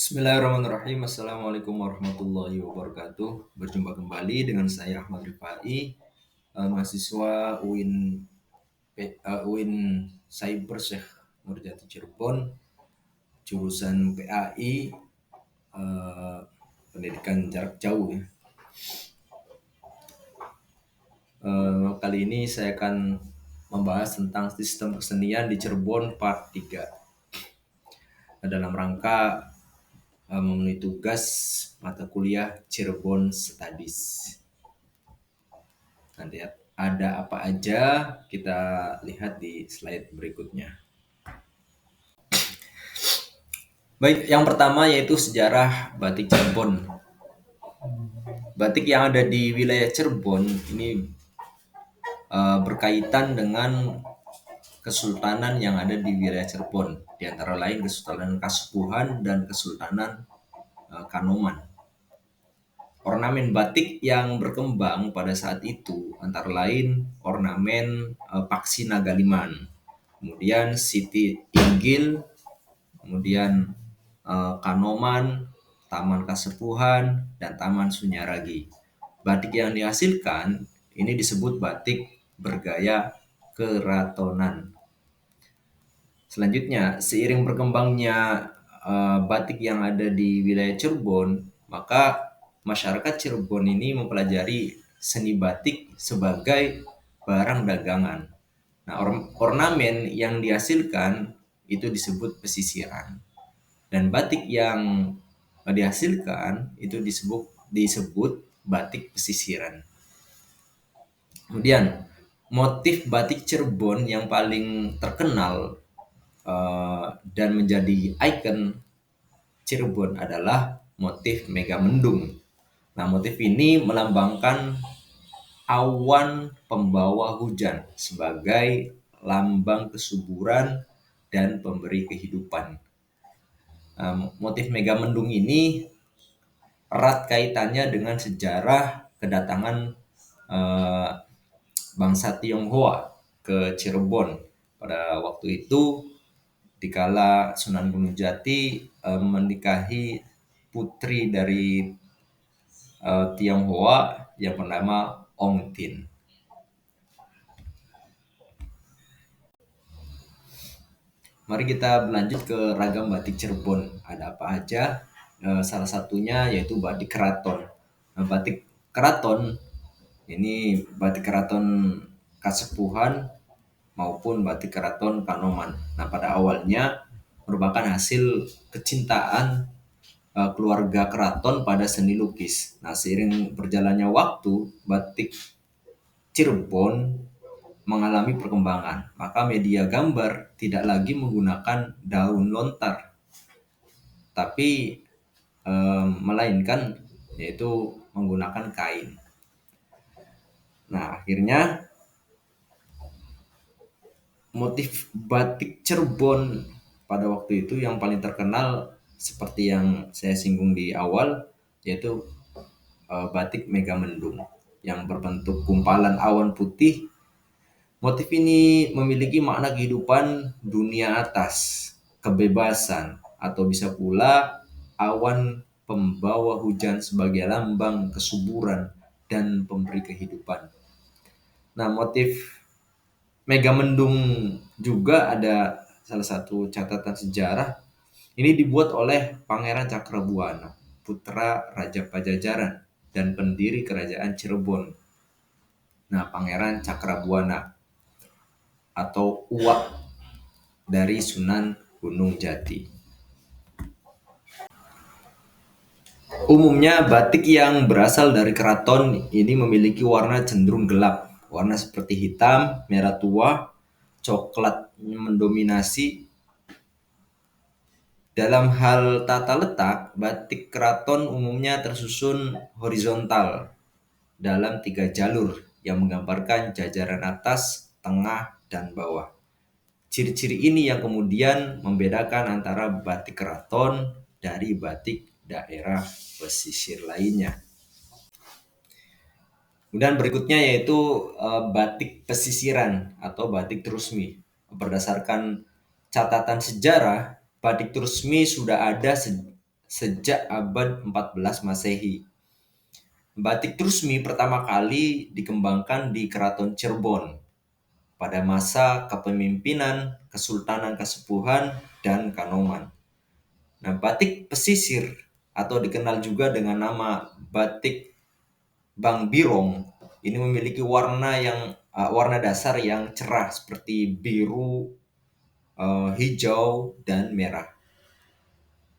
Bismillahirrahmanirrahim. Assalamualaikum warahmatullahi wabarakatuh. Berjumpa kembali dengan saya Ahmad Rifai, mahasiswa UIN Cyber Syekh Nurjati Cirebon, jurusan PAI, pendidikan jarak jauh ya. Kali ini saya akan membahas tentang sistem kesenian di Cirebon part 3. Dalam rangka memenuhi tugas mata kuliah Cirebon Studies. Nanti ada apa aja kita lihat di slide berikutnya. Baik, yang pertama yaitu sejarah batik Cirebon. Batik yang ada di wilayah Cirebon ini berkaitan dengan kesultanan yang ada di wilayah Cirebon, di antara lain Kesultanan Kasepuhan dan Kesultanan Kanoman. Ornamen batik yang berkembang pada saat itu antara lain ornamen Paksi Nagaliman, kemudian Siti Inggil, kemudian Kanoman, Taman Kasepuhan, dan Taman Sunyaragi. Batik yang dihasilkan ini disebut batik bergaya keratonan. Selanjutnya, seiring berkembangnya batik yang ada di wilayah Cirebon, maka masyarakat Cirebon ini mempelajari seni batik sebagai barang dagangan. Nah, ornamen yang dihasilkan itu disebut pesisiran. Dan batik yang dihasilkan itu disebut batik pesisiran. Kemudian, motif batik Cirebon yang paling terkenal dan menjadi ikon Cirebon adalah motif Megamendung. Nah, motif ini melambangkan awan pembawa hujan sebagai lambang kesuburan dan pemberi kehidupan. Motif Megamendung ini erat kaitannya dengan sejarah kedatangan bangsa Tionghoa ke Cirebon. Pada waktu itu, dikala Sunan Gunung Jati menikahi putri dari Tionghoa yang bernama Ong Tin. Mari kita berlanjut ke ragam batik Cirebon. Ada apa aja? Salah satunya yaitu batik keraton. Nah, batik keraton ini batik keraton Kasepuhan maupun batik keraton Kanoman. Nah, pada awalnya merupakan hasil kecintaan keluarga keraton pada seni lukis. Nah, seiring berjalannya waktu, batik Cirebon mengalami perkembangan. Maka media gambar tidak lagi menggunakan daun lontar, tapi melainkan yaitu menggunakan kain. Nah, akhirnya motif batik Cirebon pada waktu itu yang paling terkenal seperti yang saya singgung di awal, yaitu batik Megamendung yang berbentuk gumpalan awan putih. Motif ini memiliki makna kehidupan dunia atas, kebebasan, atau bisa pula awan pembawa hujan sebagai lambang kesuburan dan pemberi kehidupan. Nah, motif Megamendung juga ada salah satu catatan sejarah. Ini dibuat oleh Pangeran Cakrabuana, putra Raja Pajajaran dan pendiri Kerajaan Cirebon. Nah, Pangeran Cakrabuana atau uak dari Sunan Gunung Jati. Umumnya batik yang berasal dari keraton ini memiliki warna cenderung gelap. Warna seperti hitam, merah tua, coklat mendominasi. Dalam hal tata letak, batik keraton umumnya tersusun horizontal dalam 3 jalur yang menggambarkan jajaran atas, tengah, dan bawah. Ciri-ciri ini yang kemudian membedakan antara batik keraton dari batik daerah pesisir lainnya. Kemudian berikutnya yaitu batik pesisiran atau batik Trusmi. Berdasarkan catatan sejarah, batik Trusmi sudah ada sejak abad 14 Masehi. Batik Trusmi pertama kali dikembangkan di Keraton Cirebon pada masa kepemimpinan Kesultanan Kasepuhan dan Kanoman. Nah, batik pesisir atau dikenal juga dengan nama batik Bang Birong ini memiliki warna dasar yang cerah seperti biru, hijau, dan merah.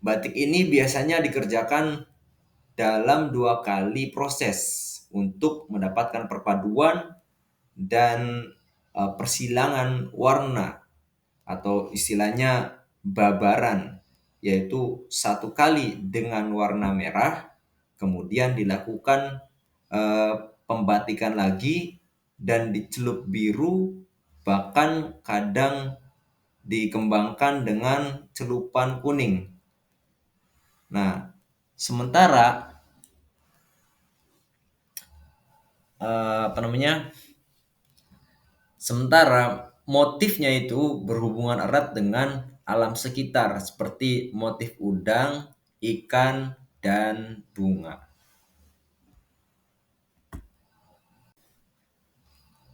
Batik ini biasanya dikerjakan dalam 2 kali proses untuk mendapatkan perpaduan dan persilangan warna atau istilahnya babaran, yaitu 1 kali dengan warna merah, kemudian dilakukan pembatikan lagi dan dicelup biru, bahkan kadang dikembangkan dengan celupan kuning. Nah, sementara motifnya itu berhubungan erat dengan alam sekitar seperti motif udang, ikan, dan bunga.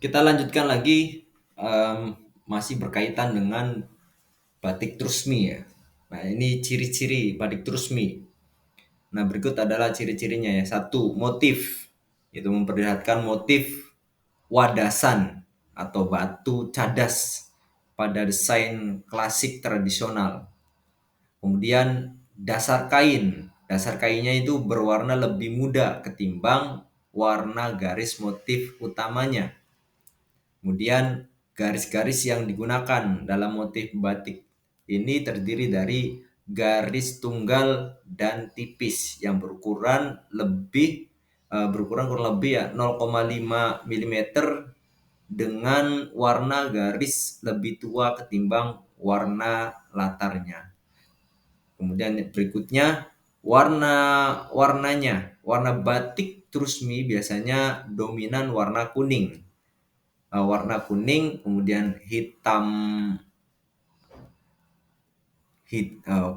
Kita lanjutkan lagi, masih berkaitan dengan batik Trusmi ya. Nah, ini ciri-ciri batik Trusmi. Nah, berikut adalah ciri-cirinya ya. 1, motif. Itu memperlihatkan motif wadasan atau batu cadas pada desain klasik tradisional. Kemudian dasar kain. Dasar kainnya itu berwarna lebih muda ketimbang warna garis motif utamanya. Kemudian garis-garis yang digunakan dalam motif batik ini terdiri dari garis tunggal dan tipis yang berukuran kurang lebih ya 0,5 mm dengan warna garis lebih tua ketimbang warna latarnya. Kemudian berikutnya warnanya. Warna batik Trusmi biasanya dominan warna kuning. Kemudian hitam,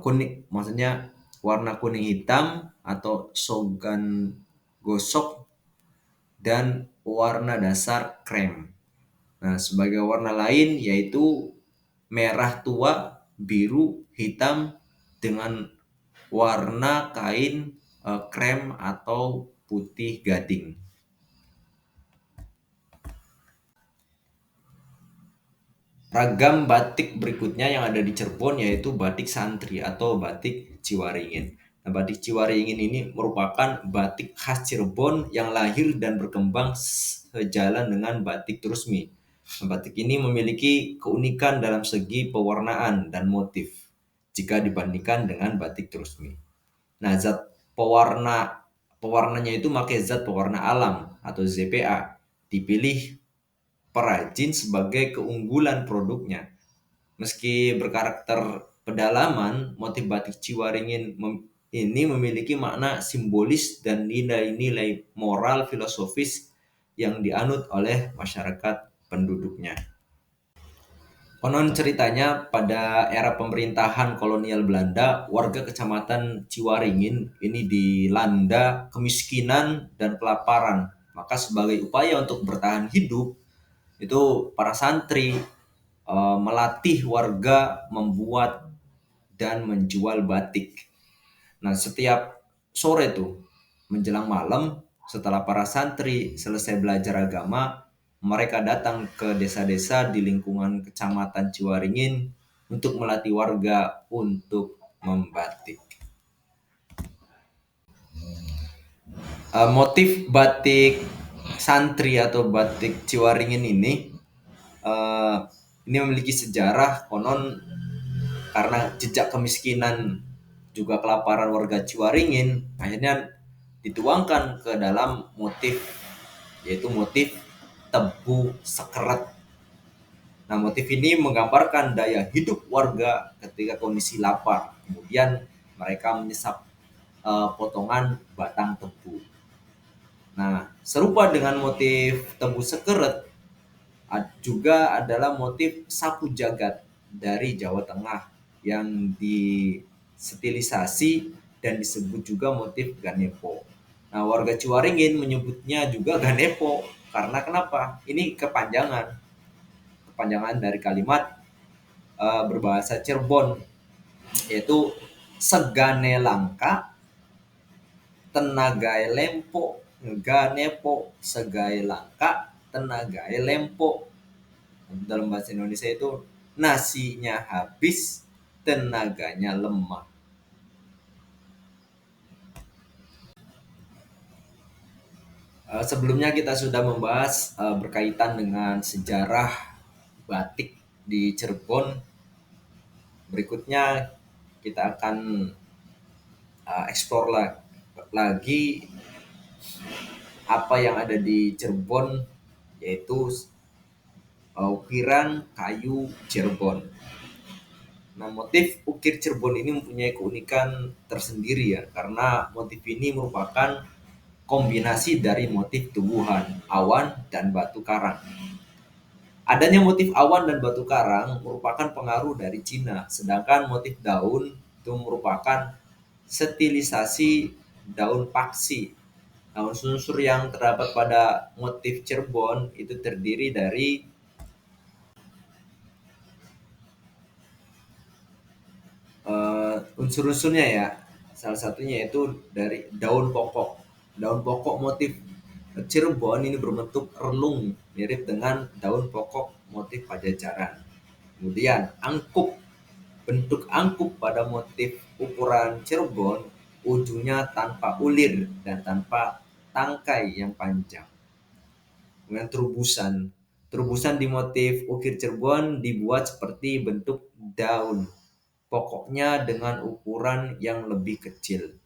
kuning, maksudnya warna kuning hitam atau sogan gosok, dan warna dasar krem. Nah, sebagai warna lain yaitu merah tua, biru, hitam dengan warna kain krem atau putih gading. Ragam batik berikutnya yang ada di Cirebon yaitu batik santri atau batik Ciwaringin. Nah, batik Ciwaringin ini merupakan batik khas Cirebon yang lahir dan berkembang sejalan dengan batik Trusmi. Nah, batik ini memiliki keunikan dalam segi pewarnaan dan motif jika dibandingkan dengan batik Trusmi. Nah, zat pewarnanya itu pakai zat pewarna alam atau ZPA. Dipilih perajin sebagai keunggulan produknya. Meski berkarakter pedalaman, motif batik Ciwaringin ini memiliki makna simbolis dan nilai-nilai moral filosofis yang dianut oleh masyarakat penduduknya. Konon ceritanya pada era pemerintahan kolonial Belanda, warga kecamatan Ciwaringin ini dilanda kemiskinan dan kelaparan. Maka sebagai upaya untuk bertahan hidup, itu para santri melatih warga membuat dan menjual batik. Nah, setiap sore tuh menjelang malam setelah para santri selesai belajar agama, mereka datang ke desa-desa di lingkungan kecamatan Ciwaringin untuk melatih warga untuk membatik. Motif batik santri atau batik Ciwaringin ini memiliki sejarah. Konon karena jejak kemiskinan juga kelaparan warga Ciwaringin akhirnya dituangkan ke dalam motif, yaitu motif tebu sekeret. Nah, motif ini menggambarkan daya hidup warga ketika kondisi lapar. Kemudian mereka menyesap potongan batang tebu. Nah, serupa dengan motif tebu sekeret juga adalah motif sapu jagat dari Jawa Tengah yang disetilisasi dan disebut juga motif Ganepo. Nah, warga Ciwaringin menyebutnya juga Ganepo karena kenapa? Ini kepanjangan dari kalimat berbahasa Cirebon, yaitu segane langka tenagai lempo, Ganepo, segai langka tenagai lempo. Dalam bahasa Indonesia itu nasinya habis, tenaganya lemah. Sebelumnya kita sudah membahas berkaitan dengan sejarah batik di Cirebon. Berikutnya kita akan explore lagi apa yang ada di Cirebon, yaitu ukiran kayu Cirebon. Nah, motif ukir Cirebon ini mempunyai keunikan tersendiri ya, karena motif ini merupakan kombinasi dari motif tumbuhan, awan, dan batu karang. Adanya motif awan dan batu karang merupakan pengaruh dari Cina, sedangkan motif daun itu merupakan stilisasi daun paksi. Nah, unsur-unsur yang terdapat pada motif Cirebon itu terdiri dari unsur-unsurnya ya. Salah satunya itu dari daun pokok. Daun pokok motif Cirebon ini berbentuk relung mirip dengan daun pokok motif Pajajaran. Kemudian angkup, bentuk angkup pada motif ukuran Cirebon ujungnya tanpa ulir dan tanpa tangkai yang panjang. Dengan terubusan. Terubusan di motif ukir Cirebon dibuat seperti bentuk daun, pokoknya dengan ukuran yang lebih kecil.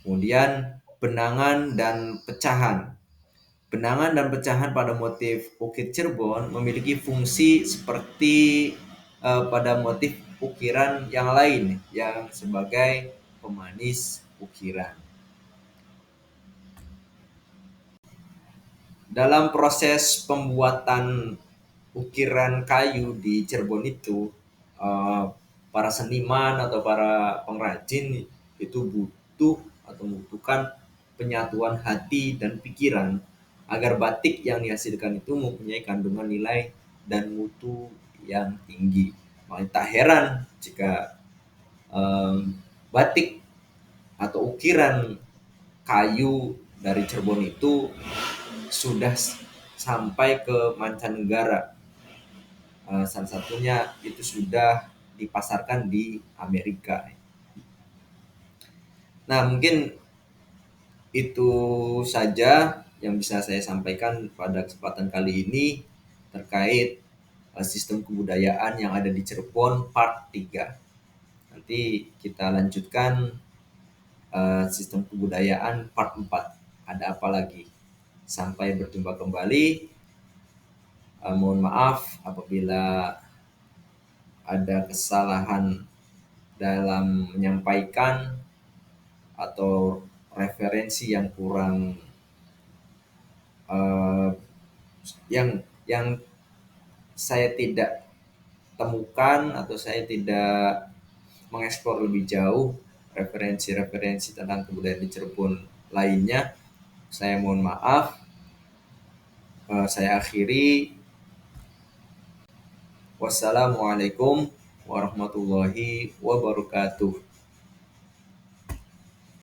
Kemudian benangan dan pecahan. Benangan dan pecahan pada motif ukir Cirebon memiliki fungsi seperti pada motif ukiran yang lain yang sebagai pemanis ukiran. Dalam proses pembuatan ukiran kayu di Cirebon itu, eh, para seniman atau para pengrajin itu butuh atau membutuhkan penyatuan hati dan pikiran agar batik yang dihasilkan itu mempunyai kandungan nilai dan mutu yang tinggi. Makanya tak heran jika batik atau ukiran kayu dari Cirebon itu sudah sampai ke mancanegara. Salah satunya itu sudah dipasarkan di Amerika. Nah, mungkin itu saja yang bisa saya sampaikan pada kesempatan kali ini terkait sistem kebudayaan yang ada di Cirebon part 3. Nanti kita lanjutkan sistem kebudayaan part 4. Ada apa lagi? Sampai berjumpa kembali. Mohon maaf apabila ada kesalahan dalam menyampaikan atau referensi yang kurang uh, yang saya tidak temukan atau saya tidak mengeksplor lebih jauh referensi-referensi tentang kebudayaan di Cirebon lainnya. Saya mohon maaf. Saya akhiri. Wassalamualaikum warahmatullahi wabarakatuh.